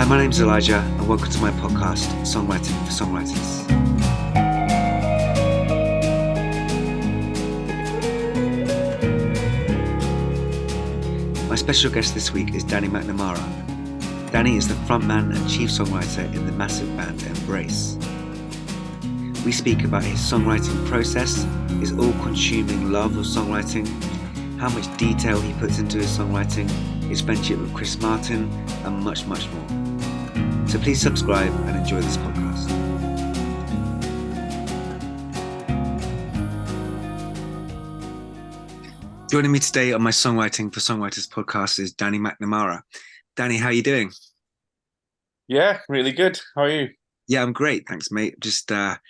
Hi, my name's Elijah, and welcome to my podcast, Songwriting for Songwriters. My special guest this week is Danny McNamara. Danny is the frontman and chief songwriter in the massive band Embrace. We speak about his songwriting process, his all-consuming love of songwriting, how much detail he puts into his songwriting, his friendship with Chris Martin, and much, much more. So please subscribe and enjoy this podcast. Joining me today on my Songwriting for Songwriters podcast is Danny McNamara. Danny, how are you doing? Yeah, really good. How are you? Yeah, I'm great, thanks, mate. Just kind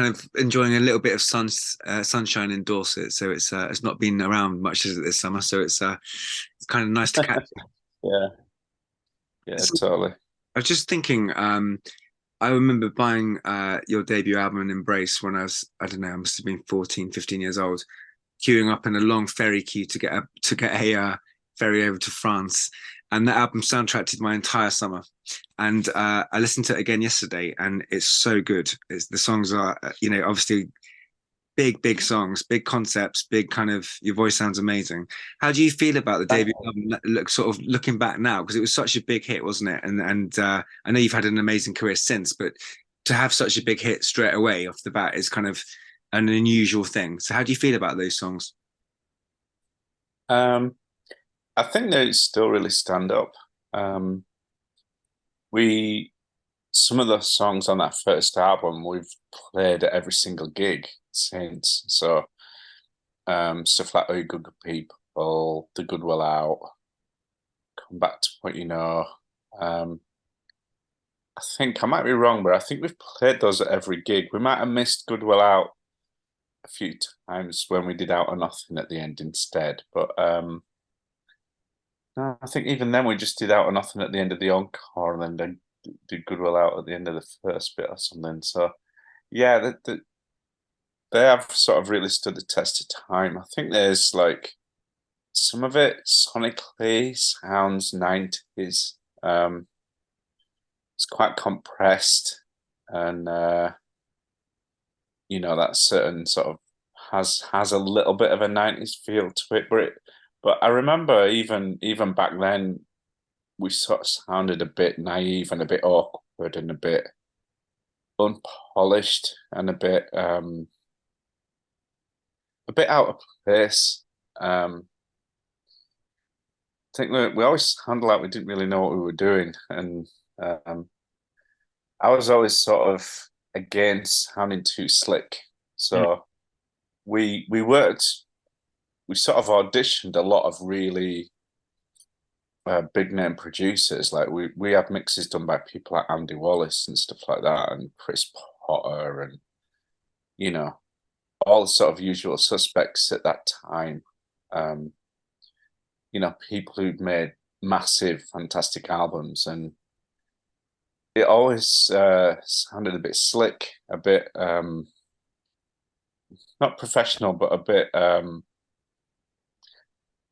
of enjoying a little bit of sunshine in Dorset. So it's not been around much this summer. So it's kind of nice to catch. Yeah, yeah, totally. I was just thinking. I remember buying your debut album, Embrace, when I was, I don't know, I must have been 14, 15 years old, queuing up in a long ferry queue to get a ferry over to France. And that album soundtracked my entire summer. And I listened to it again yesterday, and it's so good. The songs are, obviously big songs, big concepts, big kind of, your voice sounds amazing. How do you feel about the debut album, sort of looking back now? Because it was such a big hit, wasn't it? And I know you've had an amazing career since, but to have such a big hit straight away off the bat is kind of an unusual thing. So how do you feel about those songs? I think they still really stand up. We Some of the songs on that first album we've played at every single gig since. So stuff like "Oh You Good People," "The Good Will Out," "Come Back to What You Know." I think I might be wrong, but I think we've played those at every gig. We might have missed "Good Will Out" a few times when we did "Out or Nothing" at the end instead. But no, I think even then we just did "Out or Nothing" at the end of the encore, and then did "Good Will Out" at the end of the first bit or something. So yeah, they have sort of really stood the test of time. I think there's like some of it sonically sounds 90s. It's quite compressed, and that certain sort of has a little bit of a 90s feel to it. But I remember even back then we sort of sounded a bit naive and a bit awkward and a bit unpolished and a bit out of place. I think we always sounded like we didn't really know what we were doing, and I was always sort of against sounding too slick. So we sort of auditioned a lot of really big name producers. Like we had mixes done by people like Andy Wallace and stuff like that, and Chris Potter, and all the sort of usual suspects at that time. People who'd made massive, fantastic albums, and it always sounded a bit slick, a bit not professional, but a bit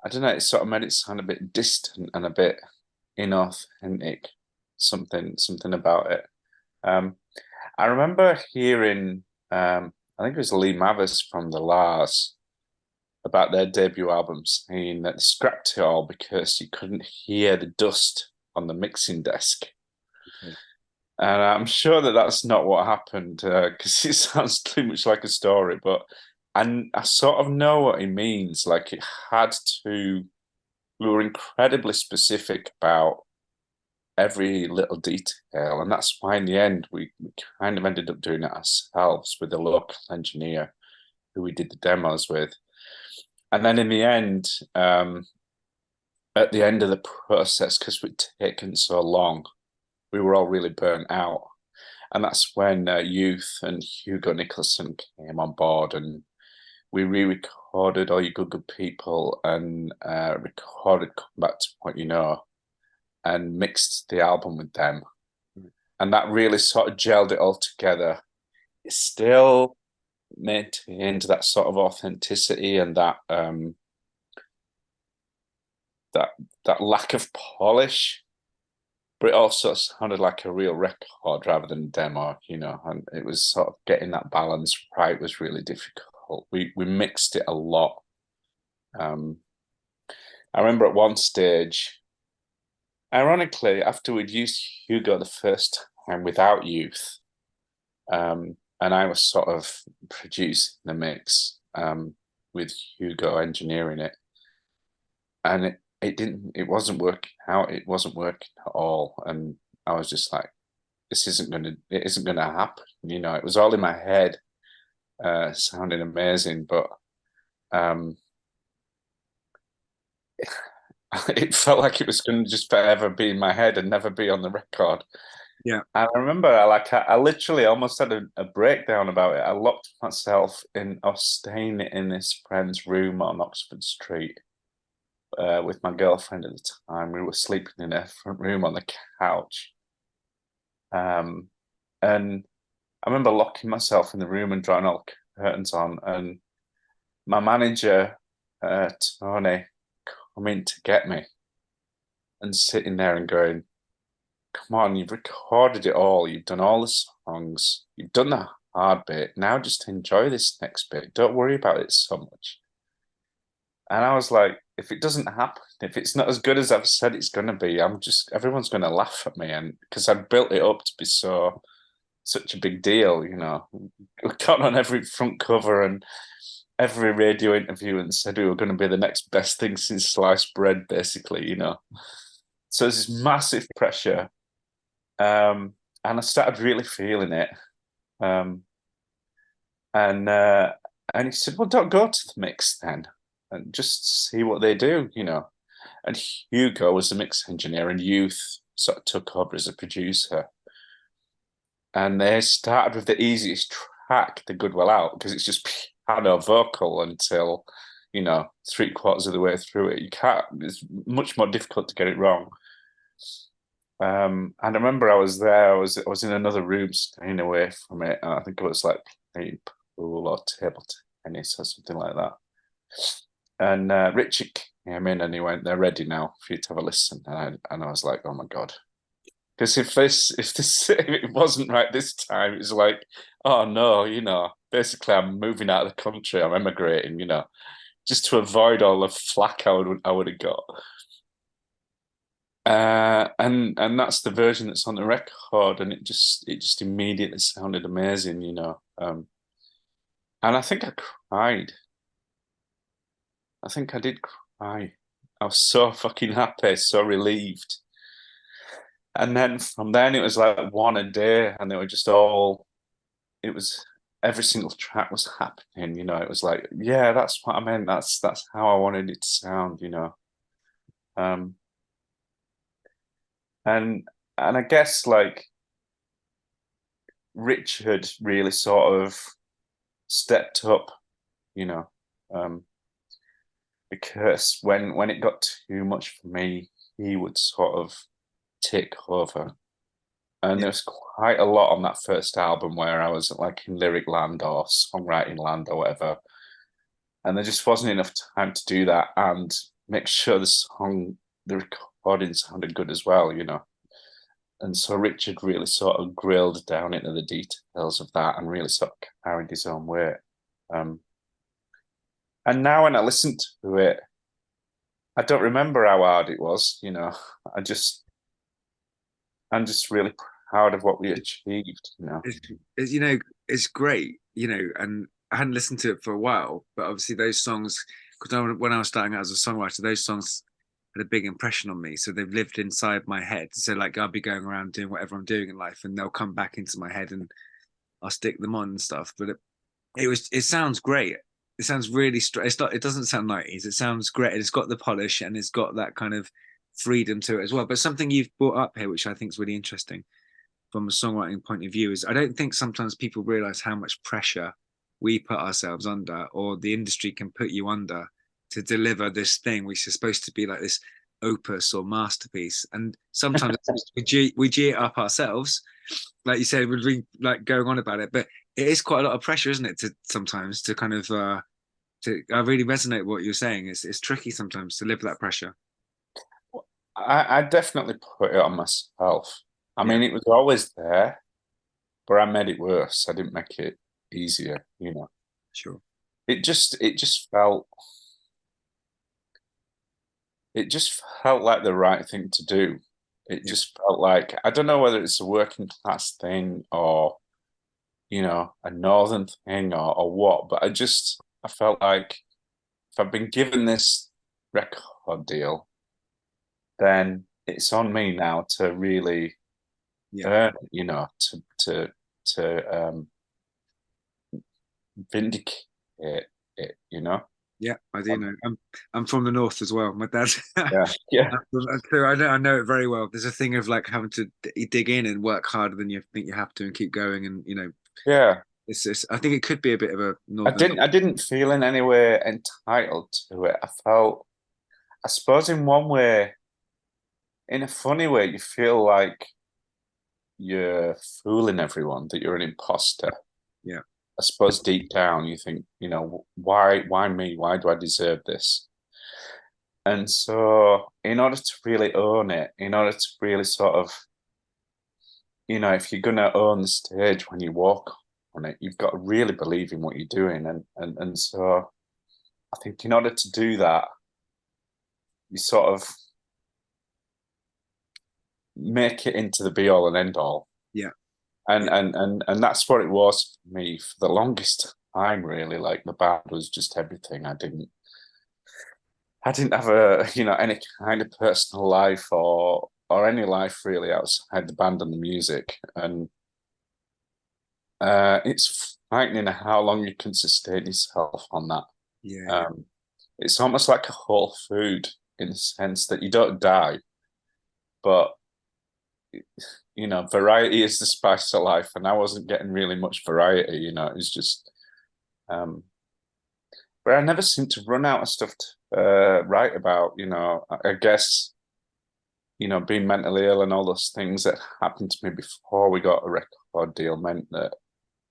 I don't know, it sort of made it sound a bit distant and a bit inauthentic, something about it. I remember hearing, I think it was Lee Mavis from the Lars, about their debut album, saying that they scrapped it all because you couldn't hear the dust on the mixing desk. Okay. And I'm sure that that's not what happened, because it sounds too much like a story, but I sort of know what he means. Like we were incredibly specific about every little detail, and that's why in the end we kind of ended up doing it ourselves with a local engineer who we did the demos with. And then in the end, at the end of the process, because we'd taken so long, we were all really burnt out. And that's when Youth and Hugo Nicholson came on board, and we re-recorded "All You Good People" and recorded "Come Back to What You Know" and mixed the album with them. And that really sort of gelled it all together. It still maintained that sort of authenticity and that that lack of polish, but it also sounded like a real record rather than a demo, you know, and it was sort of getting that balance right was really difficult. We mixed it a lot. I remember at one stage, ironically, after we'd used Hugo the first time without Youth, and I was sort of producing the mix with Hugo engineering it, and it wasn't working out. It wasn't working at all, and I was just like, it isn't gonna happen. You know, it was all in my head, sounding amazing, but um, it felt like it was going to just forever be in my head and never be on the record. Yeah. And I remember, I literally almost had a breakdown about it. I locked myself in. I was staying in this friend's room on Oxford Street with my girlfriend at the time. We were sleeping in her front room on the couch. And I remember locking myself in the room and drawing all the curtains on. And my manager, Tony, coming to get me and sitting there and going, "Come on, you've recorded it all. You've done all the songs. You've done the hard bit. Now just enjoy this next bit. Don't worry about it so much." And I was like, if it doesn't happen, if it's not as good as I've said it's going to be, everyone's going to laugh at me. And because I built it up to be such a big deal, you know, we got on every front cover and every radio interview and said we were going to be the next best thing since sliced bread, basically, you know. So there's this massive pressure. And I started really feeling it. Um, and he said, "Well, don't go to the mix then, and just see what they do, you know." And Hugo was the mix engineer, and Youth sort of took over as a producer. And they started with the easiest track, The Good Will Out, because it's just piano vocal until, you know, three-quarters of the way through it. You can't, it's much more difficult to get it wrong. And I remember I was there, I was in another room staying away from it. And I think it was like playing pool or table tennis or something like that. And Richard came in and he went, "They're ready now for you to have a listen." And I was like, "Oh my God." Because if it wasn't right this time, it was like, oh no, you know, basically I'm moving out of the country, I'm emigrating, you know, just to avoid all the flack I would have got. And that's the version that's on the record, and it just immediately sounded amazing, you know. And I think I cried. I think I did cry. I was so fucking happy, so relieved. And then from then it was like one a day, and they were just all. It was every single track was happening, you know. It was like, yeah, that's what I meant. That's how I wanted it to sound, you know. Um, and I guess like Richard really sort of stepped up, you know, because when it got too much for me, he would sort of take over. And Yeah. there was quite a lot on that first album where I was like in lyric land or songwriting land or whatever. And there just wasn't enough time to do that and make sure the recording sounded good as well, you know. And so Richard really sort of grilled down into the details of that and really sort of carried his own weight. Um, and now when I listen to it, I don't remember how hard it was, you know. I'm just really proud of what we achieved, you know. You know, it's great, you know, and I hadn't listened to it for a while, but obviously those songs, because when I was starting out as a songwriter, those songs had a big impression on me. So they've lived inside my head. So like I'll be going around doing whatever I'm doing in life, and they'll come back into my head, and I'll stick them on and stuff. But it sounds great. It sounds really straight. It doesn't sound 90s. It sounds great. It's got the polish and it's got that kind of freedom to it as well. But something you've brought up here, which I think is really interesting from a songwriting point of view, is I don't think sometimes people realize how much pressure we put ourselves under, or the industry can put you under, to deliver this thing which is supposed to be like this opus or masterpiece. And sometimes we G it up ourselves, like you said, we're really, like going on about it, but it is quite a lot of pressure, isn't it, to sometimes to kind of to I really resonate with what you're saying. It's tricky sometimes to live that pressure. I definitely put it on myself. I Yeah, mean, it was always there, but I made it worse. I didn't make it easier, you know. sure. It just felt like the right thing to do. It Yeah, just felt like, I don't know whether it's a working class thing or, a northern thing or what, but I felt like if I've been given this record deal, then it's on me now to really yeah. earn it, to vindicate it. Yeah, I do know. I'm from the north as well. My dad's Yeah, yeah, so I know it very well. There's a thing of like having to dig in and work harder than you think you have to and keep going. And yeah. it's I think it could be a bit of a I northern. didn't I didn't feel in any way entitled to it. I felt, I suppose in one way, in a funny way, you feel like you're fooling everyone, that you're an imposter. Yeah, I suppose deep down you think, why me? Why do I deserve this? And so in order to really own it, in order to really sort of, if you're gonna own the stage when you walk on it, you've got to really believe in what you're doing. And so I think in order to do that, you sort of make it into the be all and end all. yeah, And yeah, and and and that's what it was for me for the longest time, really. Like the band was just everything. I didn't have any kind of personal life or any life really outside the band and the music. And it's frightening how long you can sustain yourself on that. yeah, yeah. Um, it's almost like a whole food in the sense that you don't die, but variety is the spice of life, and I wasn't getting really much variety. It was just, um, but I never seemed to run out of stuff to write about. I guess being mentally ill and all those things that happened to me before we got a record deal meant that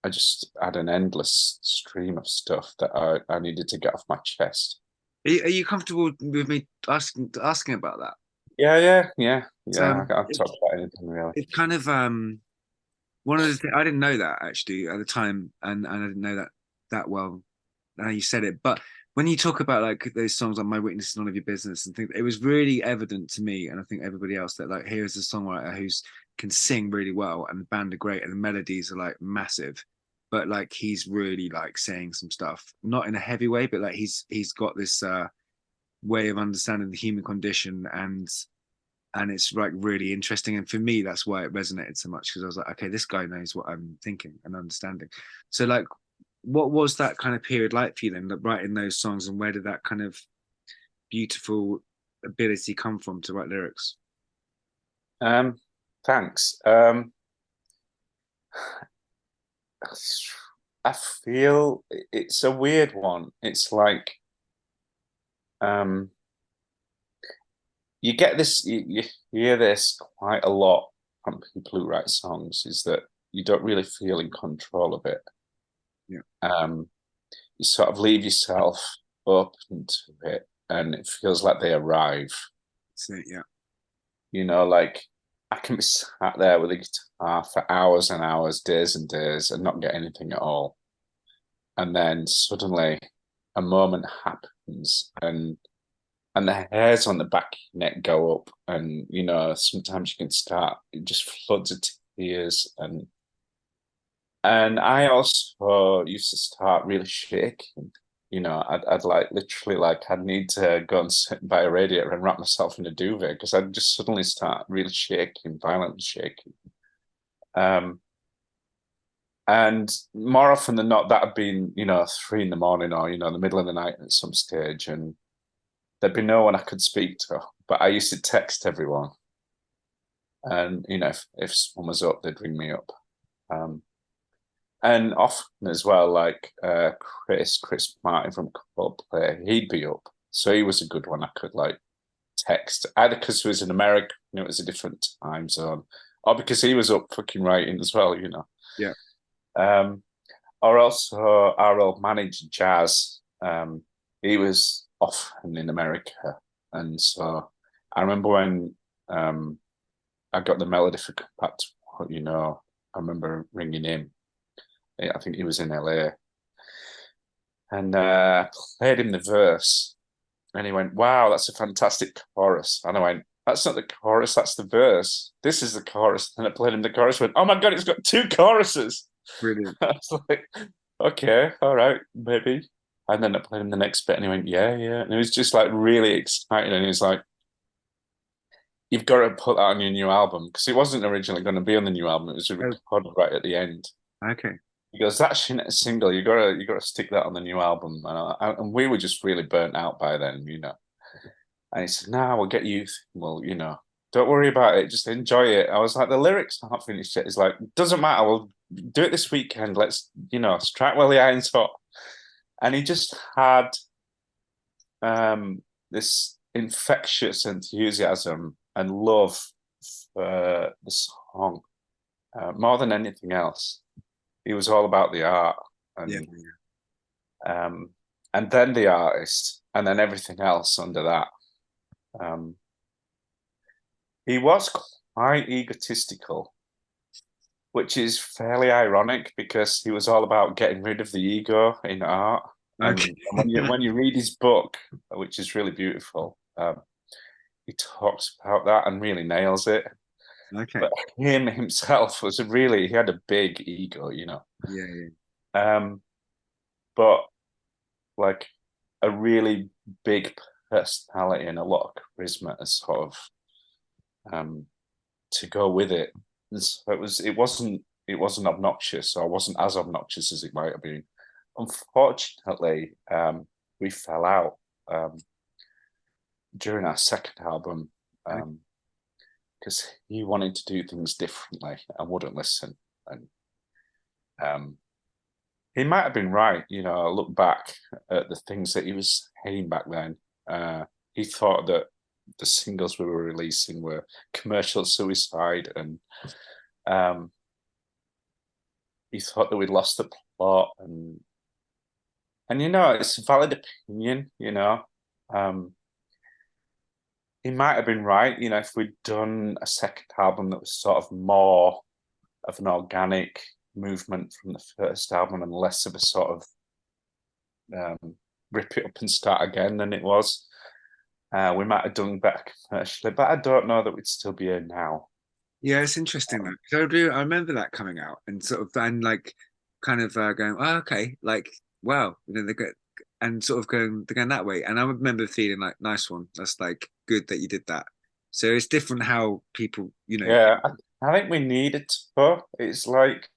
I just had an endless stream of stuff that I needed to get off my chest. Are you comfortable with me asking about that? Yeah, yeah, yeah, So yeah. I'll talk about anything really. it's kind of one of the things I didn't know that actually at the time, and I didn't know that well. How you said it, but when you talk about like those songs like "My Weakness Is None of Your Business" and things, it was really evident to me, and I think everybody else, that like here is a songwriter who's can sing really well, and the band are great, and the melodies are like massive, but like he's really like saying some stuff, not in a heavy way, but like he's got this way of understanding the human condition, and it's like really interesting. And for me, that's why it resonated so much, because I was like, okay, this guy knows what I'm thinking and understanding. So like, what was that kind of period like for you then, like writing those songs, and where did that kind of beautiful ability come from to write lyrics? Um, Thanks. I feel it's a weird one. It's like um, you get this, you hear this quite a lot from people who write songs, is that you don't really feel in control of it. Yeah, Um, you sort of leave yourself open to it, and it feels like they arrive. so yeah, Like I can be sat there with a guitar for hours and hours, days and days, and not get anything at all. And then suddenly a moment happens, and the hairs on the back of your neck go up, and sometimes you can start, it just floods of tears. And I also used to start really shaking. I'd like literally, like, I'd need to go and sit by a radiator and wrap myself in a duvet because I'd just suddenly start really shaking, violently shaking. Um, and more often than not, that had been, 3 in the morning, or, the middle of the night at some stage. And there'd be no one I could speak to. But I used to text everyone. And, if someone was up, they'd ring me up. Um, and often as well, like Chris Martin from Coldplay, he'd be up. So he was a good one I could like text, either because he was in America and it was a different time zone, or because he was up fucking writing as well. yeah, Um, or also our old manager, Jazz, he was often in America. And so I remember when um, I got the melody for Compact, you know, I remember ringing him. I think he was in LA, and played him the verse, and he went, "Wow, that's a fantastic chorus." And I went, "That's not the chorus, that's the verse. This is the chorus." And I played him the chorus. Went, "Oh my god, it's got two choruses." Brilliant. I was like, "Okay, all right, maybe." And then I played him the next bit, and he went, "Yeah, yeah." And he was just like really excited, and he was like, "You've got to put that on your new album," because it wasn't originally going to be on the new album. It was Oh, recorded right at the end. okay. He goes, "That's a single. You got to stick that on the new album." And we were just really burnt out by then, you know. And he said, "No, we'll get you. Well, you know, don't worry about it. Just enjoy it." I was like, "The lyrics aren't finished yet." He's like, "Doesn't matter. We'll do it this weekend. Let's, you know, strike while the iron's hot." And he just had this infectious enthusiasm and love for the song more than anything else. He was all about the art Yeah, and yeah. um, and then the artist, and then everything else under that. Um, he was quite egotistical, which is fairly ironic because he was all about getting rid of the ego in art. Okay. And when you read his book, which is really beautiful, he talks about that and really nails it. Okay. But him himself was he had a big ego, you know. Yeah, yeah. Um, but like a really big personality and a lot of charisma as sort of um to go with it. And so it wasn't obnoxious, or wasn't as obnoxious as it might have been. Unfortunately, we fell out um during our second album Okay. because he wanted to do things differently and wouldn't listen. And um he might have been right, you know. I look back at the things that he was saying back then. He thought that the singles we were releasing were commercial suicide, and um, he thought that we'd lost the plot. And you know, it's a valid opinion. You know, um, he might have been right. You know, if we'd done a second album that was sort of more of an organic movement from the first album and less of a sort of rip it up and start again than it was. We might have done better commercially, but I don't know that we'd still be here now. Yeah, it's interesting though. So I remember that coming out and sort of and like kind of going, oh, okay, like wow, you know, they go and sort of going they're going that way. And I remember feeling like, nice one. That's like good that you did that. So it's different how people, you know, Yeah, I think we needed to. It's like,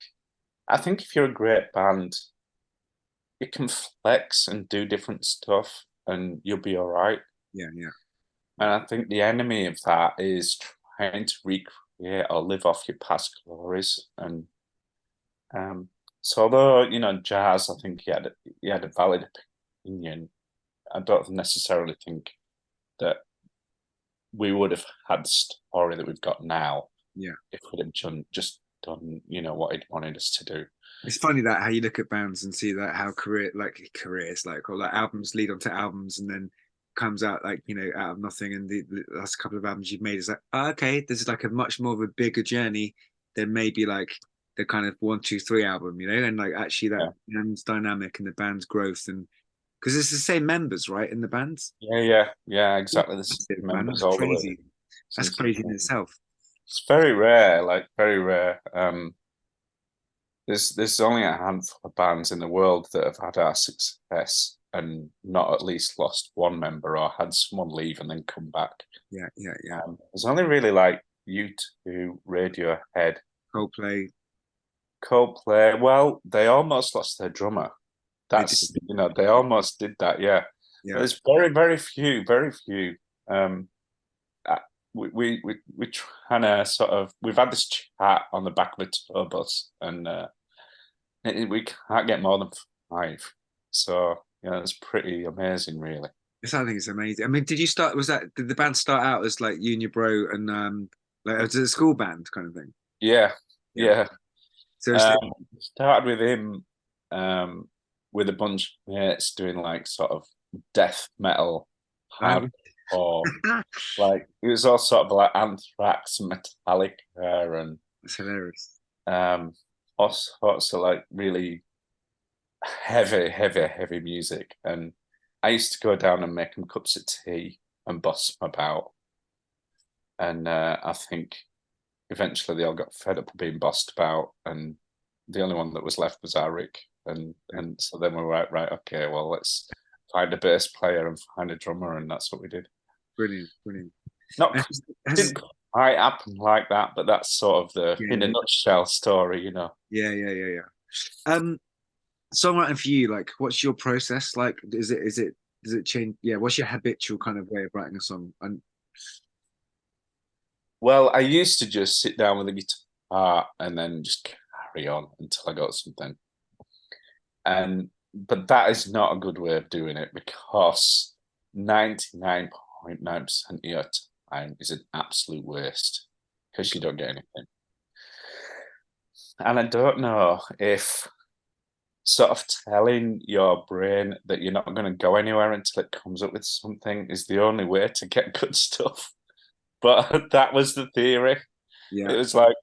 I think if you're a great band, you can flex and do different stuff and you'll be all right. yeah, yeah, And yeah. I think the enemy of that is trying to recreate or live off your past glories. And um, so although, you know, Jazz, I think he had a valid opinion. I don't necessarily think that we would have had the story that we've got now Yeah. if we'd have just done, you know, what he'd wanted us to do. It's funny that how you look at bands and see that how careers like or like albums lead onto albums and then comes out like you know out of nothing and the last couple of albums you've made is like oh, okay, this is like a much more of a bigger journey than maybe like the kind of one two three album, you know, and like actually that Yeah, band's dynamic and the band's growth and because it's the same members right in the bands. yeah, yeah, yeah, exactly. The same Massive, man, members that's all the way crazy. That's since the crazy in beginning. itself. It's very rare, like very rare. There's only a handful of bands in the world that have had our success and not at least lost one member or had someone leave and then come back. Yeah, yeah, yeah. There's only really like U2, Radiohead, Coldplay, Coldplay. Well, they almost lost their drummer. they did. They almost did that, yeah. But Yeah. there's very few. Um, uh, we're trying to sort of, we've had this chat on the back of a tour bus, and we can't get more than five. So yeah, it's pretty amazing, really. I think it's amazing. I mean, did you start? Did the band start out as like you and your bro and like was it a school band kind of thing? Yeah, Yeah. yeah. So it's Um, Started with him, with a bunch of mates doing like sort of death metal, hard um, or like it was all sort of like Anthrax and Metallica and It's hilarious. all sorts of like really heavy music. And I used to go down and make them cups of tea and boss them about. And I think eventually they all got fed up of being bossed about, and the only one that was left was Eric. Yeah. And so then we were right, okay, well let's find a bass player and find a drummer, and that's what we did. Brilliant, brilliant. Not And didn't quite happen like that, but that's sort of the yeah, in a nutshell story, you know. yeah. Songwriting for you, like, what's your process like? Does it change? Yeah, what's your habitual kind of way of writing a song? And Well, I used to just sit down with a guitar and then just carry on until I got something. And but that is not a good way of doing it, because 99.9% of your time is an absolute waste because you don't get anything. And I don't know if sort of telling your brain that you're not going to go anywhere until it comes up with something is the only way to get good stuff. But that was the theory. yeah, It was like,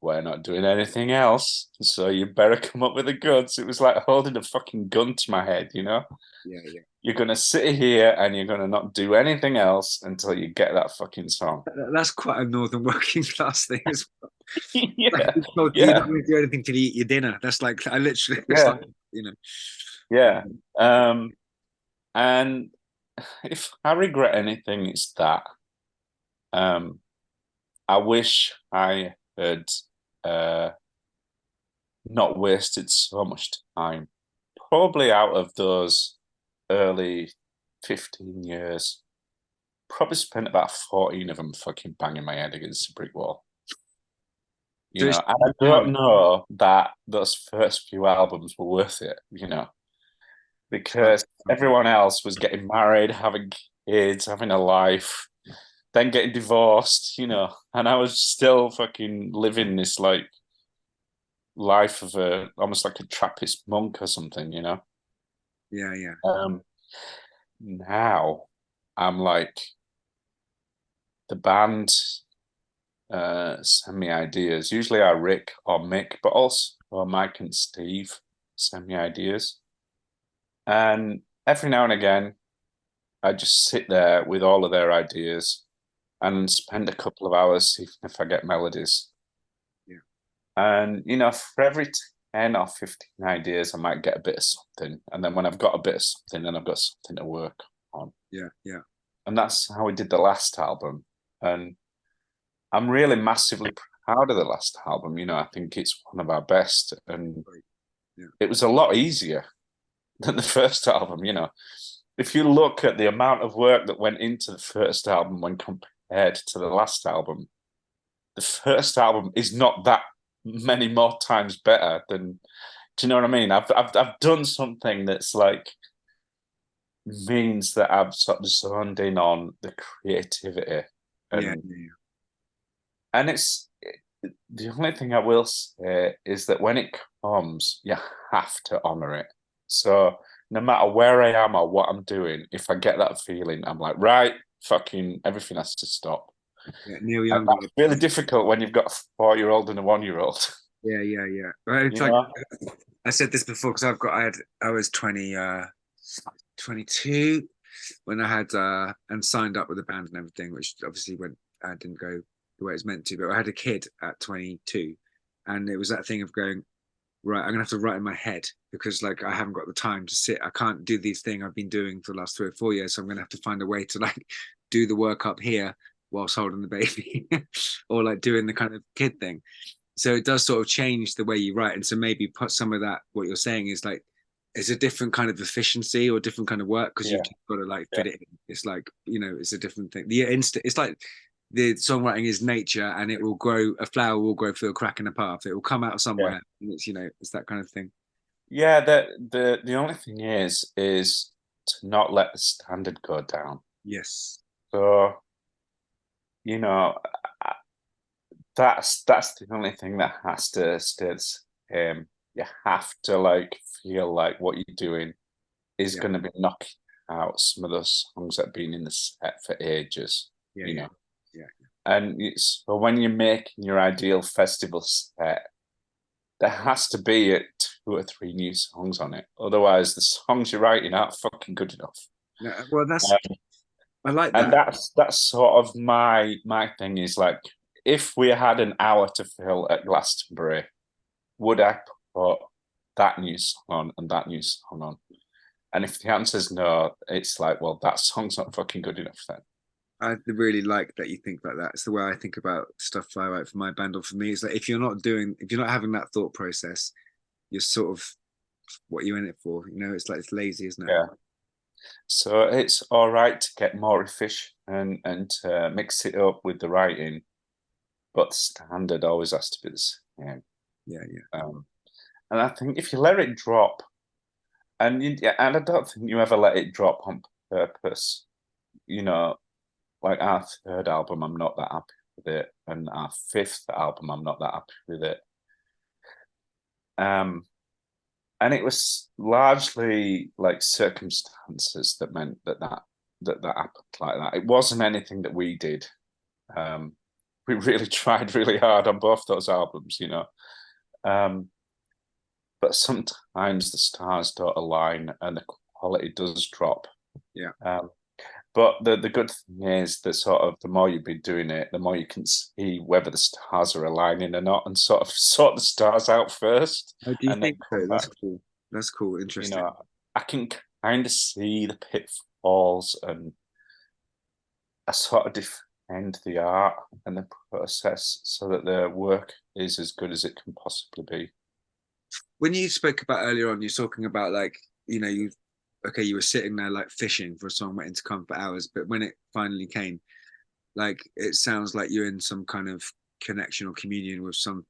we're not doing anything else, so you better come up with the goods. It was like holding a fucking gun to my head, you know? yeah. You're gonna sit here and you're gonna not do anything else until you get that fucking song. That's quite a northern working class thing as well. Like, Yeah, you're not yeah, going to do anything till you eat your dinner. That's like I literally, it's yeah, like you know. yeah. And if I regret anything, it's that. Um, I wish I had uh, not wasted so much time. Probably out of those early 15 years, probably spent about 14 of them fucking banging my head against a brick wall. So You it's know, and I don't know that those first few albums were worth it, you know, because everyone else was getting married, having kids, having a life, then getting divorced, you know, and I was still fucking living this like life of a almost like a Trappist monk or something, you know. yeah. Um, Now I'm like the band send me ideas. Usually I Rick or Mick, but also Mike and Steve send me ideas. And every now and again, I just sit there with all of their ideas and spend a couple of hours see if I get melodies. Yeah, And you know, for every 10 or 15 ideas, I might get a bit of something. And then when I've got a bit of something, then I've got something to work on. yeah. And that's how we did the last album. And I'm really massively proud of the last album. You know, I think it's one of our best, and Right. Yeah, it was a lot easier than the first album. You know, if you look at the amount of work that went into the first album when compared to the last album, the first album is not that many more times better than. Do you know what I mean? I've done something that's like means that I've sort of zoned in on the creativity yeah, and yeah. and it's the only thing I will say is that when it comes, you have to honor it. So no matter where I am or what I'm doing, if I get that feeling, I'm like, right, fucking everything has to stop. Yeah, Neil And Young. that's really difficult when you've got a 4-year-old and a 1-year-old. Yeah. Right, it's You like know? I said this before because I was 22 when I had and signed up with the band and everything, which obviously went didn't go the way it's meant to. But I had a kid at 22, and it was that thing of going right. I'm gonna have to write in my head because like I haven't got the time to sit. I can't do these things I've been doing for the last 3 or 4 years. So I'm gonna have to find a way to like do the work up here whilst holding the baby, or like doing the kind of kid thing. So it does sort of change the way you write, and so maybe put some of that. What you're saying is like it's a different kind of efficiency or different kind of work because you've Yeah, just got to like yeah, fit it in. It's like it's a different thing. The instant, it's like the songwriting is nature, and it will grow. A flower will grow through a crack in a path. It will come out yeah. somewhere, and it's that kind of thing. Yeah, the only thing is to not let the standard go down. Yes. So, you know, that's the only thing that has to stay the same. You have to like feel like what you're doing is Yeah. going to be knocking out some of those songs that have been in the set for ages, Yeah, you yeah, know. yeah. And so when you're making your ideal festival set, there has to be 2 or 3 new songs on it. Otherwise, the songs you're writing aren't fucking good enough. No, well, Um, I like and that. that's sort of my thing is like, if we had an hour to fill at Glastonbury, would I put that new song on and that new song on? And if the answer is no, it's like, well, that song's not fucking good enough then. I really like that you think like that. It's the way I think about stuff I write for my band or for me. It's like if you're not having that thought process, you're sort of what are you in it for? You know, it's like it's lazy, isn't it? Yeah. So it's all right to get more efficient and mix it up with the writing, but the standard always has to be the same. Yeah, yeah. Um, and I think if you let it drop, and I don't think you ever let it drop on purpose. You know, like our third album, I'm not that happy with it, and our fifth album, I'm not that happy with it. Um, and it was largely like circumstances that meant that happened like that. It wasn't anything that we did. Um, we really tried really hard on both those albums, you know. Um, but sometimes the stars don't align and the quality does drop. Yeah. Um, but the good thing is that sort of the more you've been doing it, the more you can see whether the stars are aligning or not, and sort of sort the stars out first, Oh, do you and then think so? come That's back. cool. That's cool. You Interesting. know, I can kind of see the pitfalls, and I sort of defend the art and the process so that the work is as good as it can possibly be. When you spoke about earlier on, you're talking about like, you okay, you were sitting there like fishing for a song waiting to come for hours, but when it finally came, like it sounds like you're in some kind of connection or communion with something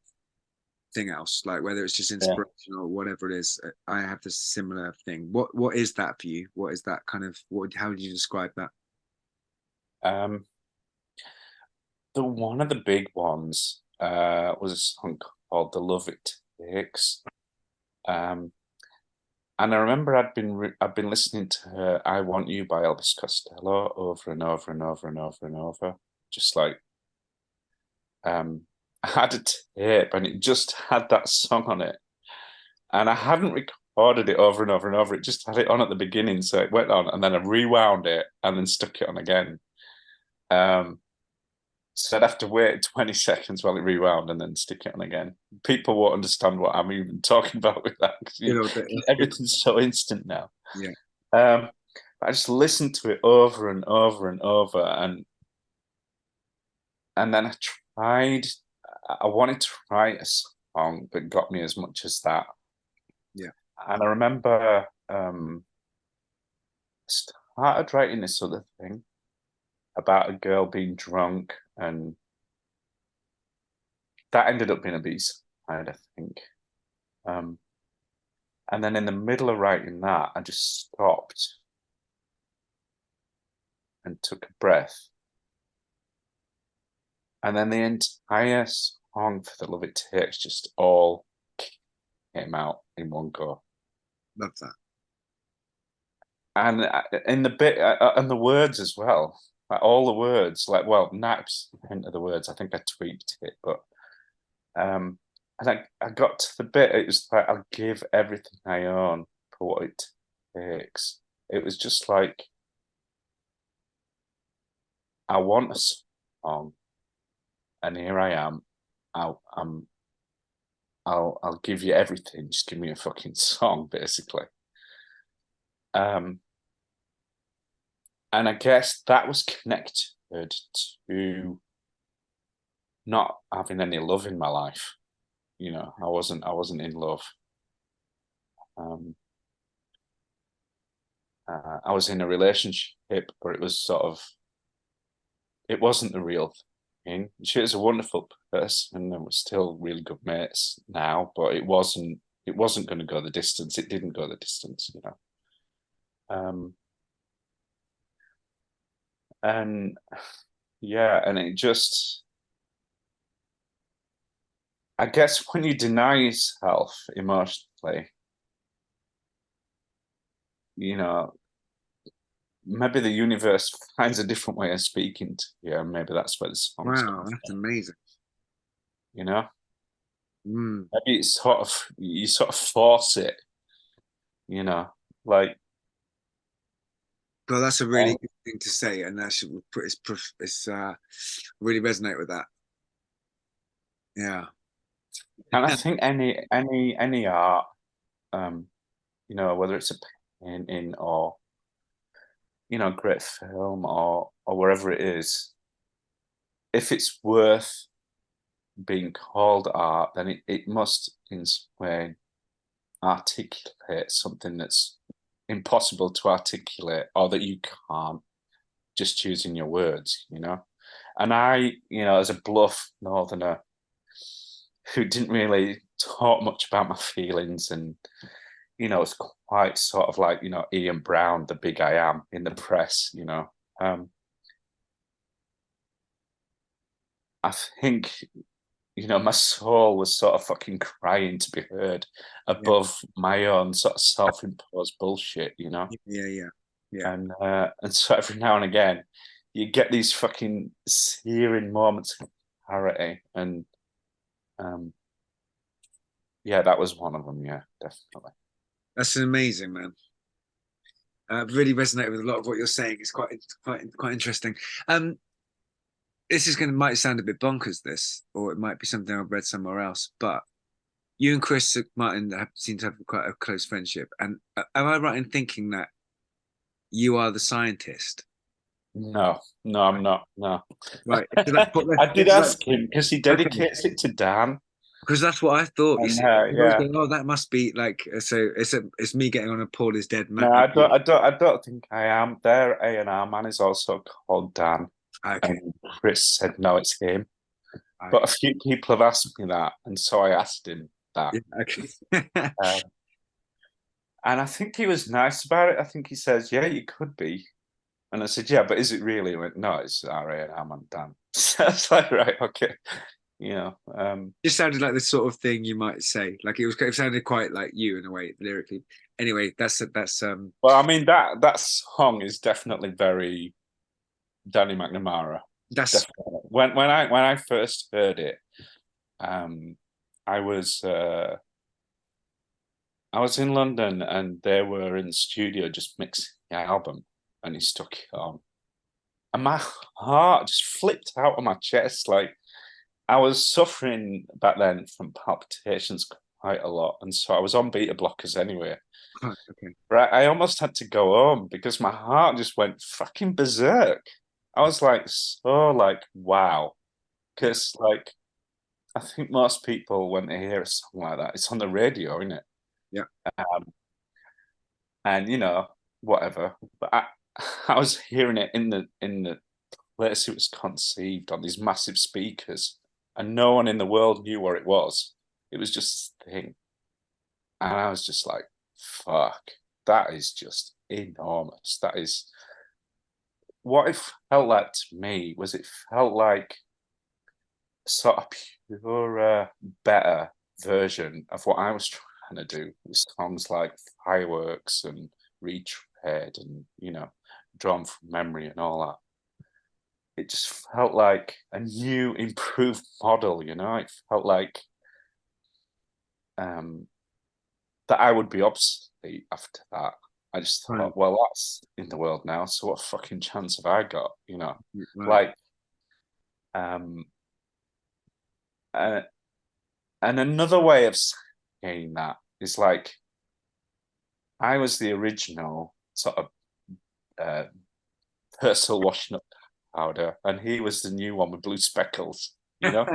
else, like whether it's just Yeah. inspiration or whatever it is. I have this similar thing. What is that for you? What is that kind of how would you describe that? Um, the one of the big ones was a song called "The Love It Takes," um, and I remember I'd been listening to "I Want You" by Elvis Costello over and over and over and over and over, just like I had a tape and it just had that song on it, and I hadn't recorded it over and over and over. It just had it on at the beginning, so it went on, and then I rewound it and then stuck it on again. Um, So I'd have to wait 20 seconds while it rewound and then stick it on again. People won't understand what I'm even talking about with that because That's good. everything's so instant now. Yeah. Um, I just listened to it over and over and over, and then I wanted to write a song that got me as much as that. Yeah. And I remember started writing this other thing about a girl being drunk, and that ended up being a B-side, I think. Um, And then in the middle of writing that, I just stopped and took a breath. And then the entire song for The Love It Takes just all came out in one go. Love that. And in the bit, and the words as well, like all the words, like, well, 90% of the words, I think I tweaked it, but and I got to the bit, it was like, I'll give everything I own for what it takes. It was just like, I want a song, and here I am. I'll I'll give you everything. Just give me a fucking song, basically. Um, and I guess that was connected to not having any love in my life. You know, I wasn't in love. Um, I was in a relationship, but it was sort of it wasn't the real thing. She was a wonderful person, and we're still really good mates now. But it wasn't going to go the distance. It didn't go the distance, you know. And yeah, and it just, I guess when you deny yourself emotionally, you know, maybe the universe finds a different way of speaking to you, and maybe that's where the songs Wow, come that's from. amazing. You know, Mm. maybe it's sort of you sort of force it. You know, like Well, that's a really and, good thing to say, and it's really resonate with that. Yeah. and I think any art, um, you know, whether it's a painting or great film or wherever it is, if it's worth being called art, then it must in some way articulate something that's impossible to articulate or that you can't just using your words, you know. And I, as a bluff northerner who didn't really talk much about my feelings and it's quite sort of like, Ian Brown, the big I am in the press, I think my soul was sort of fucking crying to be heard Yeah. above my own sort of self-imposed bullshit, Yeah. Yeah. Yeah. and so every now and again, you get these fucking searing moments of clarity, and um, yeah, that was one of them. Yeah, definitely. That's amazing, man. Really resonate with a lot of what you're saying. It's quite interesting. Um, this is gonna might sound a bit bonkers, this, or it might be something I've read somewhere else, but you and Chris Martin seem to have quite a close friendship. And am I right in thinking that you are the scientist? No, no, I'm not. No, Right. So I did let's ask him because he okay. dedicates it to Dan, Because that's what I thought. You and see, I was yeah, going, oh, that must be like so. It's me getting on a Paul is dead no, Matt. I don't think I am. Their A&R man is also called Dan, Okay, and Chris said no, it's him. But a okay, few people have asked me that, and so I asked him that. yeah, okay. Um, and I think he was nice about it. I think he says, "Yeah, you could be." And I said, "Yeah, but is it really?" He went, "No, it's R.A. and Dan." So I was like, "Right, okay." You know, Just sounded like the sort of thing you might say. Like it sounded quite like you in a way lyrically. Anyway, that's well, I mean that song is definitely very Danny McNamara. that's Definitely. When I first heard it, um, I was uh, I was in London and they were in the studio just mixing the album, and he stuck it on, and my heart just flipped out of my chest. Like I was suffering back then from palpitations quite a lot, and so I was on beta blockers anyway. okay. Right, I almost had to go home because my heart just went fucking berserk. I was like, so like, wow, Yeah, because like I think most people when they hear a song like that, it's on the radio, isn't it? yeah. Um, and whatever. But I was hearing it in the place it was conceived on these massive speakers, and no one in the world knew what it was. It was just a thing, and I was just like, "Fuck, that is just enormous." That is what it felt like to me. Was it felt like sort of pure, better version of what I was trying to do with songs like Fireworks and Retread and Drawn from Memory and all that. It just felt like a new, improved model. It felt like um, that I would be obsolete after that. I just Right, thought, well, that's in the world now, so what fucking chance have I got? right. Like, um, uh, and another way of saying that is like I was the original sort of uh, Persil washing up powder, and he was the new one with blue speckles. Yeah,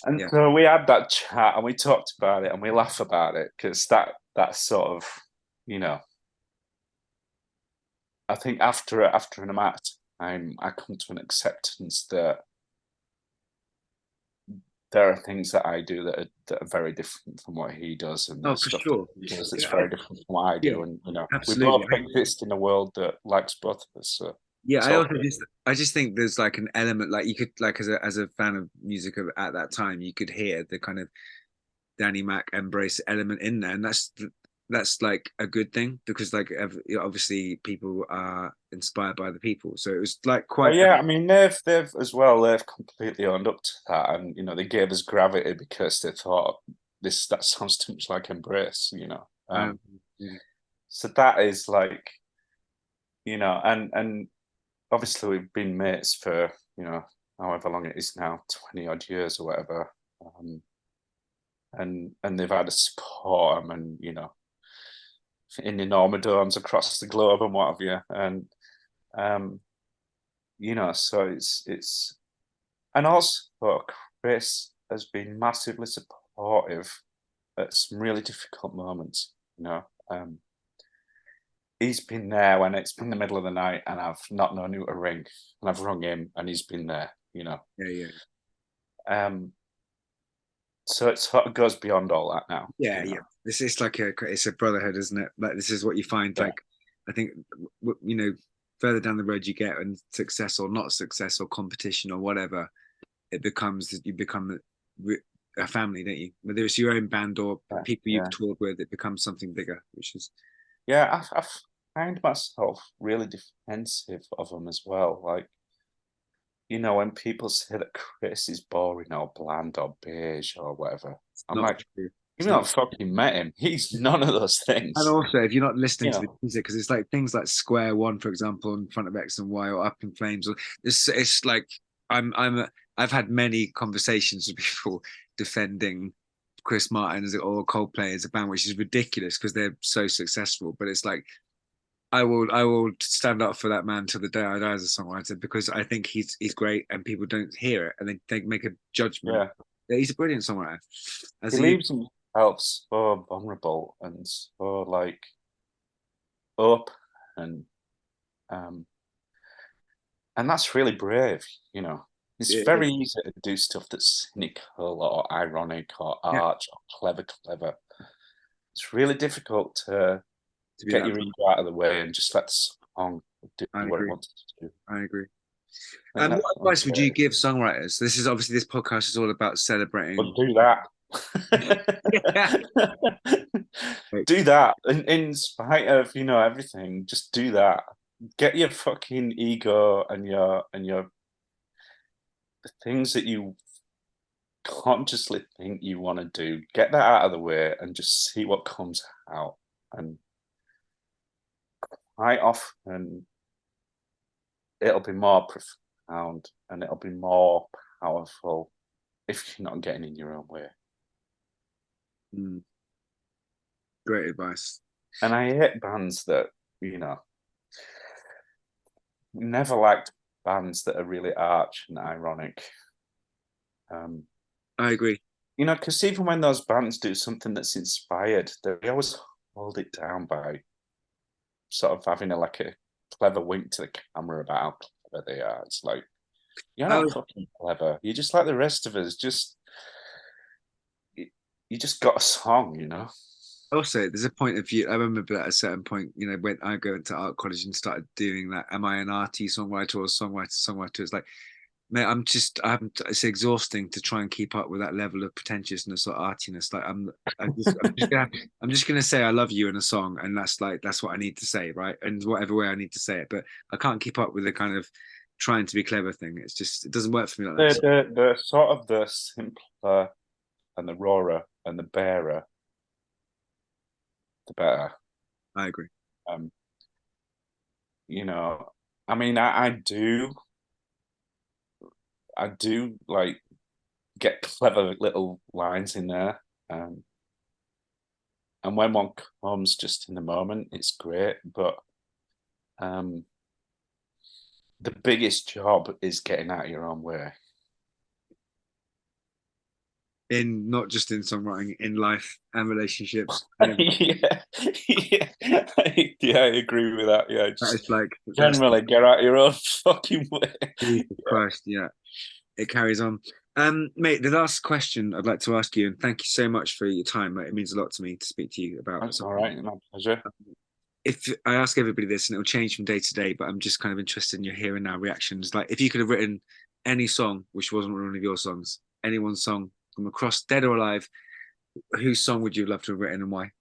And yeah. so we had that chat and we talked about it and we laugh about it because that sort of, you know, I think after an amount of time, I come to an acceptance that there are things that I do that are very different from what he does, and Oh, there's for stuff that sure. he does that's Yeah, very different from what I yeah, do, and we absolutely. both exist in a world that likes both of us. So Yeah, it's I all also just think there's like an element like you could like as a fan of music at that time, you could hear the kind of Danny Mac embrace element in there, and that's like a good thing because like obviously people are inspired by the people. So it was like Oh quite yeah, I mean they've as well. They've completely owned up to that, and they gave us Gravity because they thought that sounds too much like Embrace. um, So that is like and obviously we've been mates for however long it is now, 20 odd years or whatever, and they've had to support them, and in enormodomes across the globe and what have you, and um, so it's and also Chris has been massively supportive at some really difficult moments. He's been there when it's been the middle of the night and I've not known who to ring, and I've rung him and he's been there. yeah, yeah. Um, so it sort of goes beyond all that now. Yeah, yeah. This is like it's a brotherhood, isn't it? Like this is what you find. Yeah, Like I think further down the road you get, and success or not success or competition or whatever, it becomes that you become a family, don't you? Whether it's your own band or yeah, people you've yeah. toured with, it becomes something bigger, which is Yeah, I find myself really defensive of them as well. Like, when people say that Chris is boring or bland or beige or whatever, it's I'm not like, true. It's even though not. I've fucking met him, he's none of those And things. also, if you're not listening You to the know, music, because it's like things like Square One, for example, in front of X and Y or Up in Flames, or it's like I've had many conversations with people defending Chris Martin or Coldplay as a band, which is ridiculous because they're so successful. But it's like I will stand up for that man till the day I die as a songwriter because I think he's great and people don't hear it and they make a judgment. yeah. Yeah, he's a brilliant songwriter. As He a leaves himself so vulnerable and so like up, and um that's really brave. It's yeah, very easy to do stuff that's cynical or ironic or yeah, arch or clever. It's really difficult to to be get that. your ego out of the way and just let the song do I what it agree. wants to do. I agree. I think What that's advice would you underrated. give songwriters? This is obviously this podcast is all about But celebrating. do that. Yeah. Like, Do that in spite of everything. Just do that. Get your fucking ego and your the things that you consciously think you want to do. Get that out of the way and just see what comes out. And quite often it'll be more profound and it'll be more powerful if you're not getting in your own way. mm, great advice. And I hate bands that, you know, never liked bands that are really arch and ironic. Um, I agree. because even when those bands do something that's inspired, they always hold it down by sort of having like a clever wink to the camera about how clever they are. It's like, you're I not was fucking clever. You're just like the rest of us. You just got a song. also there's a point of view. I remember at a certain point, when I go into art college and started doing that, am I an arty songwriter or songwriter? It's like, mate, it's exhausting to try and keep up with that level of pretentiousness or artiness. Like I'm just gonna say I love you in a song, and that's what I need to say, right? And whatever way I need to say it, but I can't keep up with the kind of trying to be clever thing. It doesn't work for me like that. The sort of the simpler and the rawer and the barer, the better. I agree. Um, you know, I mean, I do like get clever little lines in there. Um, and when one comes just in the moment, it's great. But um, the biggest job is getting out of your own way. In not just in songwriting, in life and relationships, and Yeah, yeah, yeah, I agree with that. Yeah, that just is like that's generally get out of your own fucking way. Jesus Christ, yeah. It carries on. Mate, the last question I'd like to ask you, and thank you so much for your time, mate. It means a lot to me to speak to you about That's all something. right, my pleasure. If I ask everybody this, and it'll change from day to day, but I'm just kind of interested in your here and now reactions. Like, if you could have written any song which wasn't one of your songs, anyone's song from across dead or alive, whose song would you love to have written and why?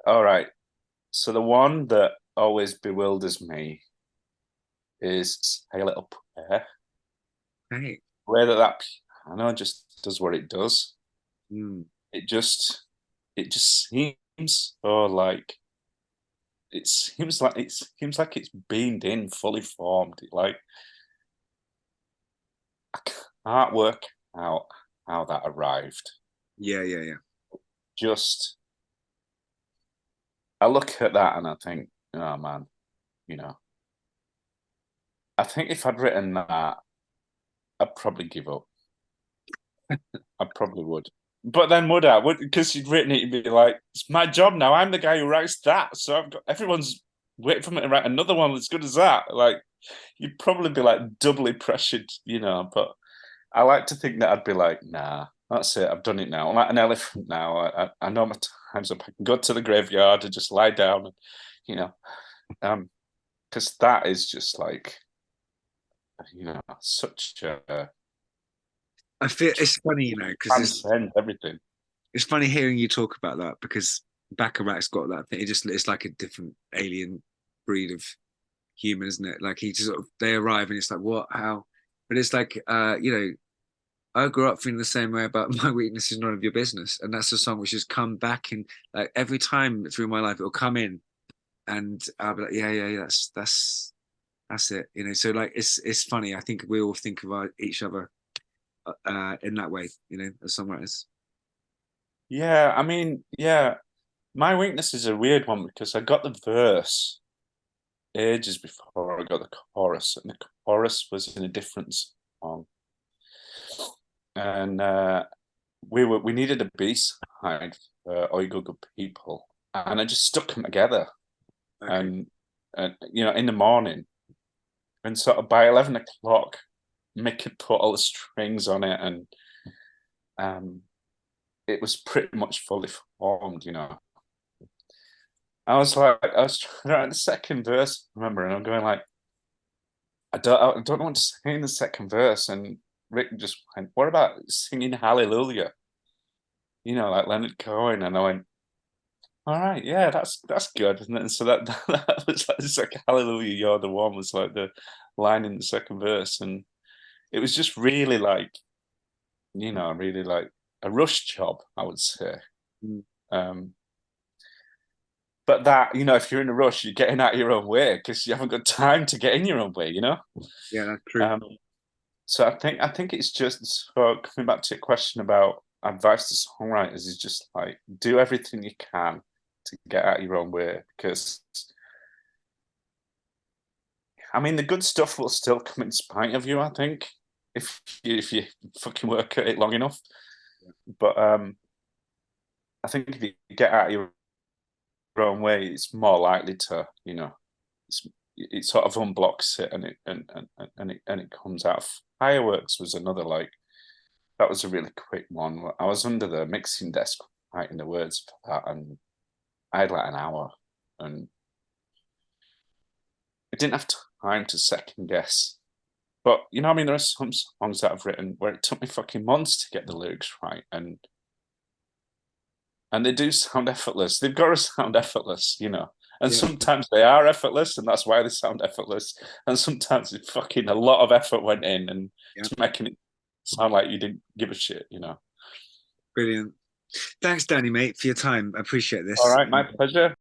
All right. So the one that always bewilders me is "Hey Little Prayer." Hey. Where that piano just does what it does. Mm. It just it just seems so like it seems like it's beamed in, fully formed. Like I can't work out how that arrived. Yeah, yeah, yeah. Just I look at that and I think, oh man, you know, I think if I'd written that, I'd probably give up. I probably would. But then would I? Would because you'd written it, you'd be like, it's my job now. I'm the guy who writes that. So I've got everyone's waiting for me to write another one as good as that. Like you'd probably be like doubly pressured, you know. But I like to think that I'd be like, nah, that's it. I've done it now. I'm like an elephant now. I know my time's up. I can go to the graveyard and just lie down, and, you know, because that is just like, such a I feel it's funny, because transcend everything. it's funny hearing you talk about that because Bacharach's got that thing. It's like a different alien breed of human, isn't it? Like he just sort of they arrive and it's like what, how, but it's like I grew up feeling the same way about my weakness is none of your business, and that's a song which has come back and like every time through my life it'll come in and I'll be like yeah, yeah, yeah, that's it, So like it's funny. I think we all think of each other in that way, as songwriters. Yeah, I mean, yeah, my weakness is a weird one because I got the verse ages before I got the chorus, and the chorus was in a different song, and we needed a B-side for "Oi Good Good People," and I just stuck them together, Okay. and in the morning, and sort of by 11 o'clock, Mick had put all the strings on it, and um, it was pretty much fully formed. I was trying to write the second verse, remember, and I'm going like, I don't know what to say in the second verse, and Rick just went, "What about singing Hallelujah?" Like Leonard Cohen, and I went, "All right, yeah, that's good." And then so that was like it's like Hallelujah, you're the one was like the line in the second verse, and it was just really like really like a rush job, I would say. Mm. Um, but that if you're in a rush, you're getting out of your own way because you haven't got time to get in your own way. Yeah, that's true. Um, so I think it's just so coming back to your question about advice to songwriters is just like do everything you can to get out of your own way because I mean the good stuff will still come in spite of you. I think if you fucking work at it long enough, but I think if you get out of your own way, it's more likely to it sort of unblocks it and it comes out. Fireworks was another like that was a really quick one. I was under the mixing desk writing the words for that, and I had like an hour, and I didn't have time to second guess. But I mean, there are some songs that I've written where it took me fucking months to get the lyrics right, and they do sound effortless. They've got to sound effortless. And Yeah, sometimes they are effortless, and that's why they sound effortless. And sometimes it fucking a lot of effort went in and yeah. to making it sound like you didn't give a shit. Brilliant. Thanks, Danny, mate, for your time. I appreciate All this. right, my pleasure.